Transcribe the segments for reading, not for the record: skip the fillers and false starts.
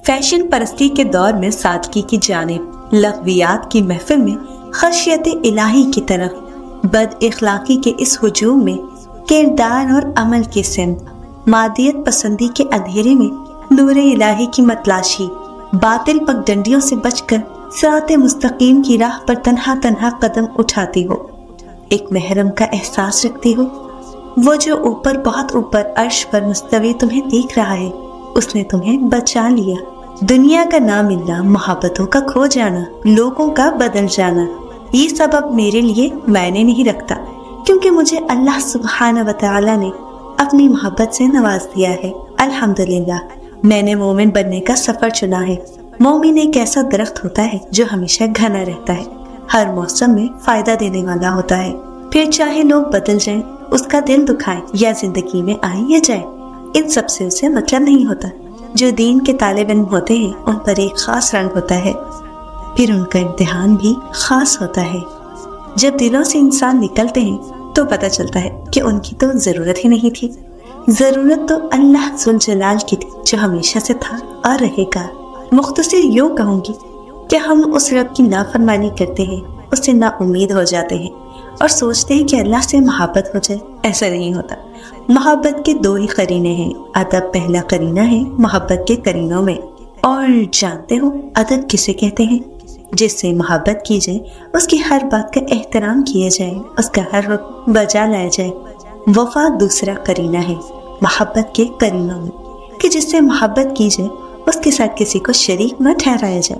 Fashion परस्ती के दौर में सादगी की जानिब, लग़वियात की महफिल में खशियत इलाही की तरफ, बद इखलाकी के इस हुजूम में किरदार और अमल की सिमत, मादियत पसंदी के अंधेरे में नूर इलाही की मतलाशी, बातिल पगडंडियों से बचकर सिरात मुस्तकीम की राह पर तन्हा तन्हा कदम उठाती हो, एक महरम का एहसास रखती हो। वो जो ऊपर, बहुत ऊपर अर्श पर मुस्तवी तुम्हें देख रहा है, उसने तुम्हें बचा लिया। दुनिया का ना मिलना, मोहब्बतों का खो जाना, लोगों का बदल जाना, ये सब अब मेरे लिए मायने नहीं रखता, क्योंकि मुझे अल्लाह सुब्हान व तआला ने अपनी मोहब्बत से नवाज दिया है। अल्हम्दुलिल्लाह, मैंने मोमिन बनने का सफर चुना है। मोमिन एक ऐसा दरख्त होता है जो हमेशा घना रहता है, हर मौसम में फायदा देने वाला होता है। फिर चाहे लोग बदल जाएं, उसका दिल दुखाए या जिंदगी में आए या जाए, इन सब से उसे मतलब नहीं होता। जो दीन के तालिब इल्म होते हैं, उन पर एक खास रंग होता है, फिर उनका इम्तिहान भी खास होता है। जब दिलों से इंसान निकलते हैं तो पता चलता है कि उनकी तो जरूरत ही नहीं थी। जरूरत तो अल्लाह जुल जलाल की थी, जो हमेशा से था और रहेगा। मुख्तसर यूं कहूंगी कि हम उस रब की नाफरमानी करते हैं, उससे ना उम्मीद हो जाते हैं और सोचते हैं कि अल्लाह से मोहब्बत हो जाए। ऐसा नहीं होता। मोहब्बत के दो ही करीने हैं। अदब पहला करीना है मोहब्बत के करीनों में। और जानते हो अदब किसे कहते हैं? जिससे मोहब्बत की जाए, उसकी हर बात का एहतराम किया जाए, उसका हर हुक्म बजा लाया जाए। वफा दूसरा करीना है मोहब्बत के करीनों में, कि जिससे मोहब्बत की जाए, उसके साथ किसी को शरीक न ठहराया जाए,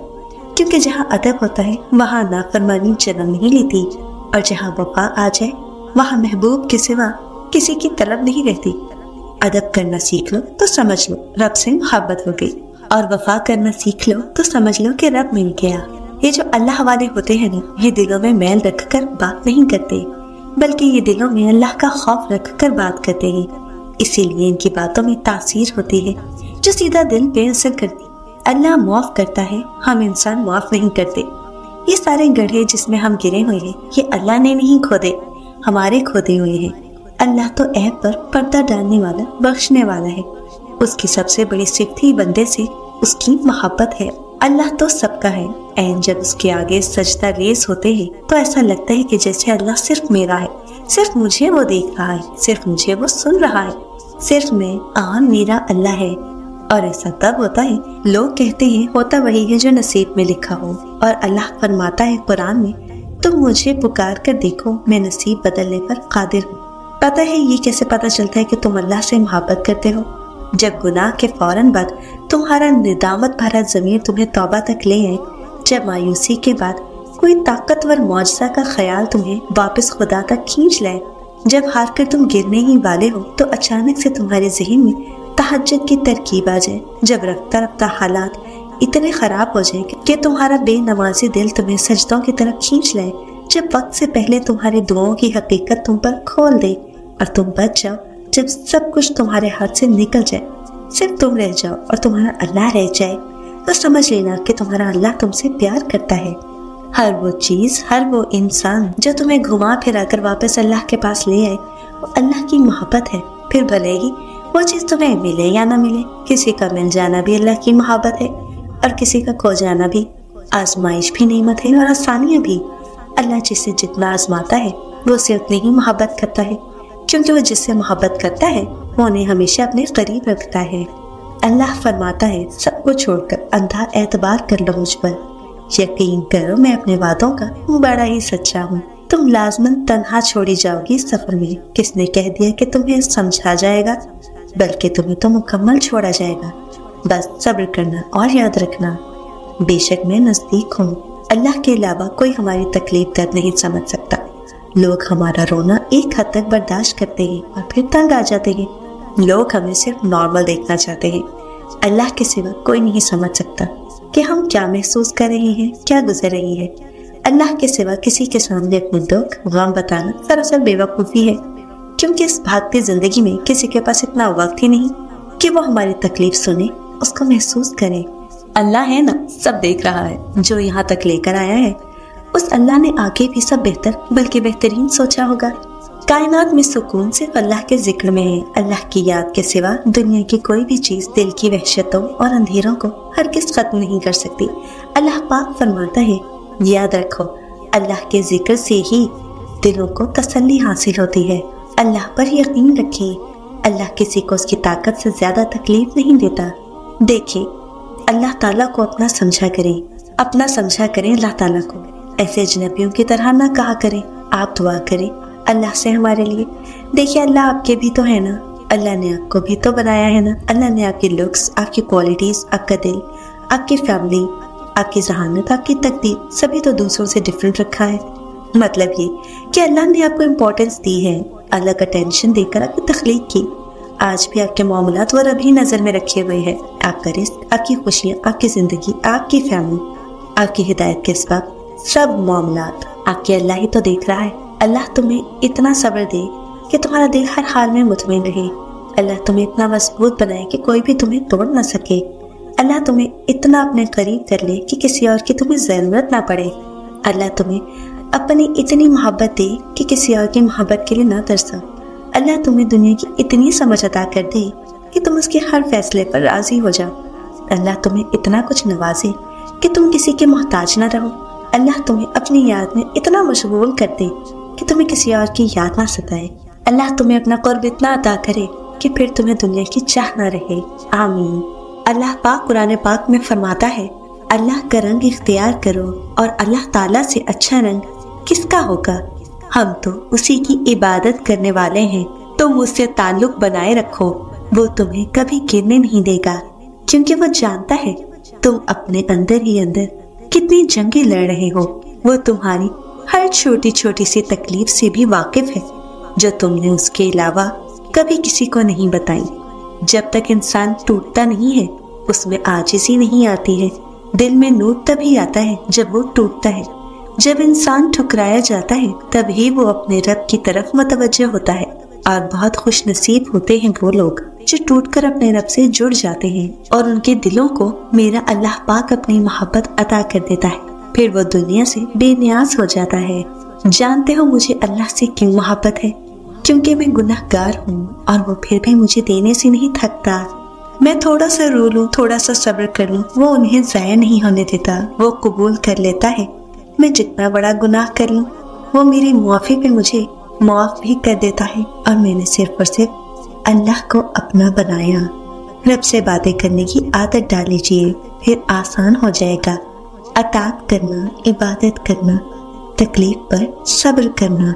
क्योंकि जहाँ अदब होता है वहाँ नाफरमानी जन्म नहीं लेती, और जहाँ वफा आ जाए वहाँ महबूब के सिवा किसी की तलब नहीं रहती। अदब करना सीख लो तो समझ लो रब से मोहब्बत हो गई, और वफा करना सीख लो तो समझ लो कि रब मिल गया। ये जो अल्लाह वाले होते हैं ना, ये दिलों में मैल रखकर बात नहीं करते, बल्कि ये दिलों में अल्लाह का खौफ रखकर बात करते हैं। इसीलिए इनकी बातों में तासीर होती है जो सीधा दिल पे असर करती। अल्लाह माफ करता है, हम इंसान माफ नहीं करते। ये सारे गड्ढे जिसमें हम गिरे हुए हैं, ये अल्लाह ने नहीं खोदे, हमारे खोदे हुए हैं। अल्लाह तो ऐब पर पर्दा डालने वाला, बख्शने वाला है। उसकी सबसे बड़ी सिफत ही बंदे से उसकी मोहब्बत है। अल्लाह तो सबका है। ऐन जब उसके आगे सजदा रेज़ होते हैं तो ऐसा लगता है कि जैसे अल्लाह सिर्फ मेरा है, सिर्फ मुझे वो देख रहा है, सिर्फ मुझे वो सुन रहा है, सिर्फ मैं मेरा अल्लाह है। और ऐसा तब होता है, लोग कहते हैं होता वही है जो नसीब में लिखा हो, और अल्लाह फरमाता है कुरान में, तुम मुझे पुकार कर देखो, मैं नसीब बदलने पर कादिर हूँ। पता है ये कैसे पता चलता है कि तुम अल्लाह से मोहब्बत करते हो? जब गुनाह के फौरन बाद तुम्हारा निदामत भरा ज़मीर तुम्हें तौबा तक ले आए, जब मायूसी के बाद कोई ताकतवर मौजज़ा का ख्याल तुम्हें वापस खुदा तक खींच लाए, जब हार कर तुम गिरने ही वाले हो तो अचानक से तुम्हारे ज़हन में तहज्जुद की तरकीब आ जाए, जब रफ्ता रफ्ता हालात इतने ख़राब हो जाए कि तुम्हारा बेनमाजी दिल तुम्हें सजदों की तरफ खींच लाए, जब वक्त से पहले तुम्हारे दुआओं की हकीकत तुम पर खोल दे और तुम बच जाओ, जब सब कुछ तुम्हारे हाथ से निकल जाए, सिर्फ तुम रह जाओ और तुम्हारा अल्लाह रह जाए, तो समझ लेना कि तुम्हारा अल्लाह तुमसे प्यार करता है। हर वो चीज़, हर वो इंसान जो तुम्हें घुमा फिरा कर वापस अल्लाह के पास ले आए, वो अल्लाह की मोहब्बत है। फिर भले ही वो चीज़ तुम्हें मिले या ना मिले, किसी का मिल जाना भी अल्लाह की मोहब्बत है, और किसी का खो जाना भी। आजमाइश भी नेमत है और आसानियाँ भी। अल्लाह जिससे जितना आजमाता है वो उसे उतनी ही मोहब्बत करता है, क्योंकि वो जिससे मोहब्बत करता है वो उन्हें हमेशा अपने करीब रखता है। अल्लाह फरमाता है, सबको छोड़कर अंधा एतबार कर लो मुझ पर, यकीन करो मैं अपने वादों का बड़ा ही सच्चा हूँ। तुम लाजमन तन्हा छोड़ी जाओगी इस सफर में। किसने कह दिया कि तुम्हें समझा जाएगा, बल्कि तुम्हें तो मुकम्मल छोड़ा जाएगा। बस सब्र करना और याद रखना, बेशक मैं नजदीक हूँ। अल्लाह के अलावा कोई हमारी तकलीफ दर्द नहीं समझ सकता। लोग हमारा रोना एक हद तक बर्दाश्त करते हैं और फिर तंग आ जाते हैं। लोग हमें सिर्फ नॉर्मल देखना चाहते हैं। अल्लाह के सिवा कोई नहीं समझ सकता कि हम क्या महसूस कर रहे हैं, क्या गुजर रही है। अल्लाह के सिवा किसी के सामने अपने दुख गम बताना दरअसल बेवकूफ़ी है, क्योंकि इस भागती जिंदगी में किसी के पास इतना वक्त ही नहीं कि वो हमारी तकलीफ सुने, उसको महसूस करे। अल्लाह है ना, सब देख रहा है। जो यहाँ तक लेकर आया है उस अल्लाह ने आगे भी सब बेहतर बल्कि बेहतरीन सोचा होगा। कायनात में सुकून सिर्फ अल्लाह के जिक्र में है। अल्लाह की याद के सिवा दुनिया की कोई भी चीज दिल की वहशतों और अंधेरों को ہرگز ختم نہیں کر سکتی۔ اللہ پاک فرماتا ہے، یاد رکھو اللہ کے ذکر سے ہی دلوں کو تسلی حاصل ہوتی ہے۔ اللہ پر یقین رکھیں، اللہ کسی کو اس کی طاقت سے زیادہ تکلیف نہیں دیتا۔ دیکھیں، اللہ تعالیٰ کو اپنا سمجھا کریں اللہ تعالیٰ کو، ایسے اجنبیوں کی طرح نہ کہا کریں۔ آپ دعا کریں اللہ سے ہمارے لیے۔ دیکھیں اللہ آپ کے بھی تو ہے نا، اللہ نے آپ کو بھی تو بنایا ہے نا، اللہ نے آپ کی لکس، آپ کی کوالٹیز، آپ کا دل، آپ کی فیملی، آپ کی ذہانت، آپ کی تقدیر سبھی تو دوسروں سے ڈیفرنٹ رکھا ہے۔ مطلب یہ کہ اللہ نے آپ کو امپورٹنس دی ہے، الگ اٹینشن دے کر آپ کی تخلیق کی۔ آج بھی آپ کے معاملات وہ رب ہی نظر میں رکھے ہوئے ہیں، آپ کا رزق، آپ کی خوشیاں، آپ کی زندگی، آپ کی فیملی، آپ کی ہدایت کے اسباب، سب معاملات آپ کے اللہ ہی تو دیکھ رہا ہے۔ اللہ تمہیں اتنا صبر دے کہ تمہارا دل ہر حال میں مطمئن رہے۔ اللہ تمہیں اتنا مضبوط بنائے کہ کوئی بھی تمہیں توڑ نہ سکے۔ اللہ تمہیں اتنا اپنے قریب کر لے کہ کسی اور کی تمہیں ضرورت نہ پڑے۔ اللہ تمہیں اپنی اتنی محبت دے کہ کسی اور کی محبت کے لیے نہ ترسو۔ اللہ تمہیں دنیا کی اتنی سمجھ عطا کر دے کہ تم اس کے ہر فیصلے پر راضی ہو جاؤ۔ اللہ تمہیں اتنا کچھ نوازے کہ تم کسی کے محتاج نہ رہو۔ اللہ تمہیں اپنی یاد میں اتنا مشغول کر دے کہ تمہیں کسی اور کی یاد نہ ستائے۔ اللہ تمہیں اپنا قرب اتنا عطا کرے کہ پھر تمہیں دنیا کی چاہ نہ رہے۔ آمین۔ اللہ پاک قرآن پاک میں فرماتا ہے، اللہ کا رنگ اختیار کرو اور اللہ تعالیٰ سے اچھا رنگ کس کا ہوگا؟ ہم تو اسی کی عبادت کرنے والے ہیں، تم اس سے تعلق بنائے رکھو، وہ تمہیں کبھی گرنے نہیں دے گا، کیونکہ وہ جانتا ہے تم اپنے اندر ہی اندر کتنی جنگیں لڑ رہے ہو۔ وہ تمہاری ہر چھوٹی چھوٹی سی تکلیف سے بھی واقف ہے، جو تم نے اس کے علاوہ کبھی کسی کو نہیں بتائی۔ جب تک انسان ٹوٹتا نہیں ہے، اس میں عاجزی نہیں آتی ہے۔ دل میں نور تبھی آتا ہے جب وہ ٹوٹتا ہے۔ جب انسان ٹھکرایا جاتا ہے تب ہی وہ اپنے رب کی طرف متوجہ ہوتا ہے، اور بہت خوش نصیب ہوتے ہیں وہ لوگ جو ٹوٹ کر اپنے رب سے جڑ جاتے ہیں اور ان کے دلوں کو میرا اللہ پاک اپنی محبت عطا کر دیتا ہے، پھر وہ دنیا سے بے نیاز ہو جاتا ہے۔ جانتے ہو مجھے اللہ سے کیوں محبت ہے؟ کیونکہ میں گناہ گار ہوں اور وہ پھر بھی مجھے دینے سے نہیں تھکتا۔ میں تھوڑا سا رو لوں، تھوڑا سا صبر کر لوں، وہ انہیں ضائع نہیں ہونے دیتا، وہ قبول کر لیتا ہے۔ میں جتنا بڑا گناہ کر لوں وہ میری معافی پہ مجھے معاف بھی کر دیتا ہے، اور میں نے صرف اور صرف اللہ کو اپنا بنایا۔ رب سے باتیں کرنے کی عادت ڈال لیجیے، پھر آسان ہو جائے گا۔ اطاعت کرنا، عبادت کرنا، تکلیف پر صبر کرنا۔